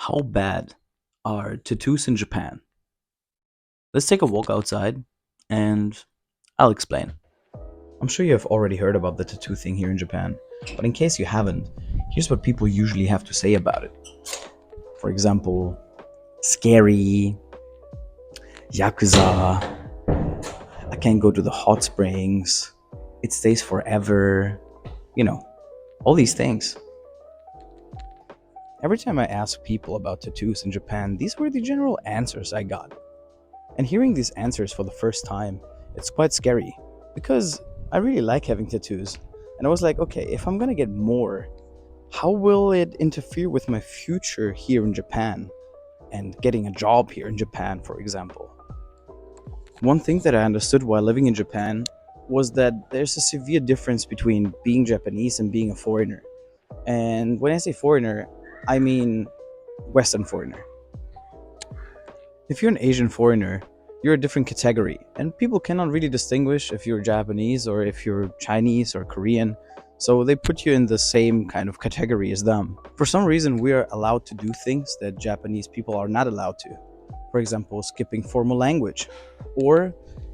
How bad are tattoos in Japan? Let's take a walk outside and I'll explain. I'm sure you have already heard about the tattoo thing here in Japan, but in case you haven't, here's what people usually have to say about it. For example, scary, yakuza, I can't go to the hot springs, it stays forever, you know, all these things. Every time I ask people about tattoos in Japan, these were the general answers I got. And hearing these answers for the first time, it's quite scary because I really like having tattoos. And I was like, okay, if I'm gonna get more, how will it interfere with my future here in Japan and getting a job here in Japan, for example? One thing that I understood while living in Japan was that there's a severe difference between being Japanese and being a foreigner. And when I say foreigner, I mean Western foreigner. If you're an Asian foreigner, you're a different category, and people cannot really distinguish if you're Japanese or if you're Chinese or Korean, so they put you in the same kind of category as them. For some reason, we are allowed to do things that Japanese people are not allowed to. For example, skipping formal language, or,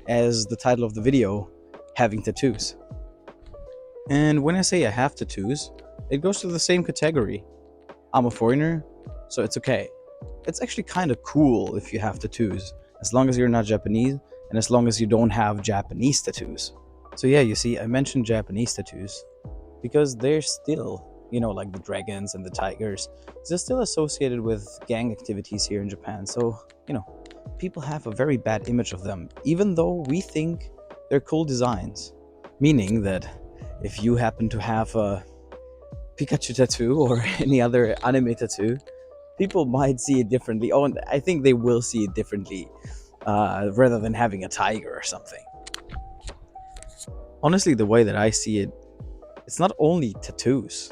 as the title of the video, having tattoos. And when I say I have tattoos, it goes to the same category. I'm a foreigner, so it's okay. It's actually kind of cool if you have tattoos, as long as you're not Japanese and as long as you don't have Japanese tattoos. So, yeah, you see, I mentioned Japanese tattoos because they're still, like the dragons and the tigers, they're still associated with gang activities here in Japan. So, people have a very bad image of them, even though we think they're cool designs. Meaning that if you happen to have a Pikachu tattoo or any other anime tattoo, people might see it differently. Oh, and I think they will see it differently rather than having a tiger or something. Honestly, the way that I see it, it's not only tattoos,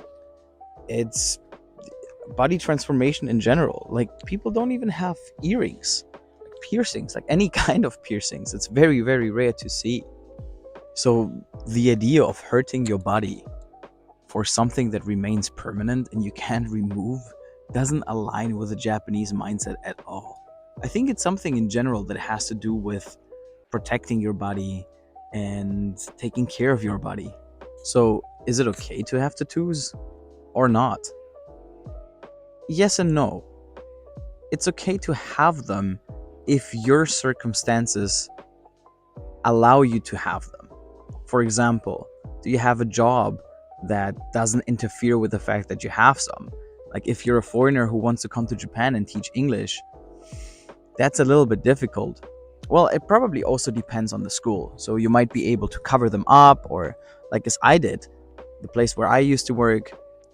it's body transformation in general. Like, people don't even have earrings, like piercings, like any kind of piercings. It's very, very rare to see. So, the idea of hurting your body for something that remains permanent and you can't remove doesn't align with the Japanese mindset at all. I think it's something in general that has to do with protecting your body and taking care of your body. So, is it okay to have tattoos or not? Yes and no. It's okay to have them if your circumstances allow you to have them. For example, do you have a job that doesn't interfere with the fact that you have some? Like, if you're a foreigner who wants to come to Japan and teach English, that's a little bit difficult. Well, it probably also depends on the school. So you might be able to cover them up, or like as I did, the place where I used to work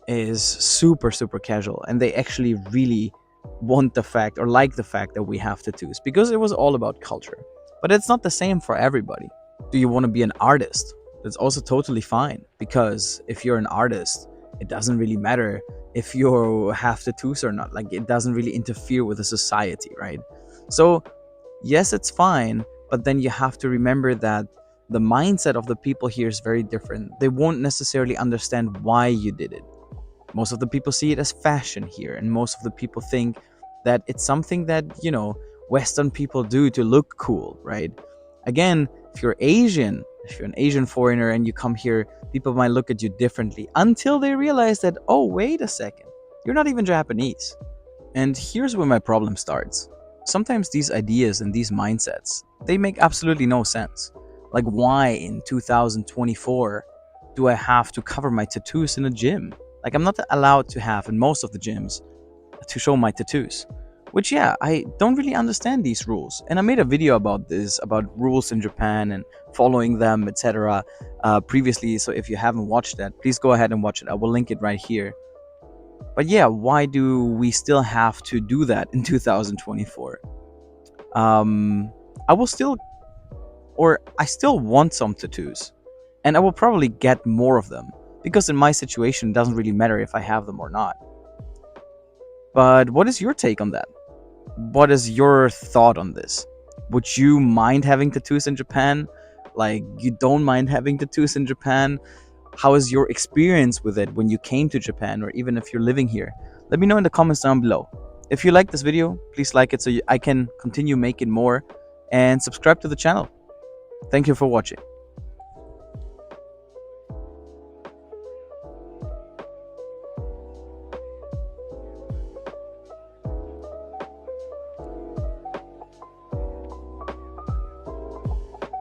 is super, super casual. And they actually really want the fact or like the fact that we have tattoos because it was all about culture. But it's not the same for everybody. Do you want to be an artist? That's also totally fine, because if you're an artist, it doesn't really matter if you have tattoos or not. Like, it doesn't really interfere with the society, right? So, yes, it's fine, but then you have to remember that the mindset of the people here is very different. They won't necessarily understand why you did it. Most of the people see it as fashion here, and most of the people think that it's something that, Western people do to look cool, right? Again, if you're Asian, if you're an Asian foreigner and you come here, people might look at you differently until they realize that, oh, wait a second, you're not even Japanese. And here's where my problem starts. Sometimes these ideas and these mindsets, they make absolutely no sense. Like, why in 2024 do I have to cover my tattoos in a gym? Like, I'm not allowed to have in most of the gyms to show my tattoos. Which, yeah, I don't really understand these rules. And I made a video about this, about rules in Japan and following them, etc. Previously. So if you haven't watched that, please go ahead and watch it. I will link it right here. But yeah, why do we still have to do that in 2024? I will still, or I still want some tattoos. And I will probably get more of them. Because in my situation, it doesn't really matter if I have them or not. But what is your take on that? What is your thought on this? Would you mind having tattoos in Japan? Like, you don't mind having tattoos in Japan? How is your experience with it when you came to Japan, or even if you're living here? Let me know in the comments down below. If you like this video, please like it so I can continue making more, and subscribe to the channel. Thank you for watching.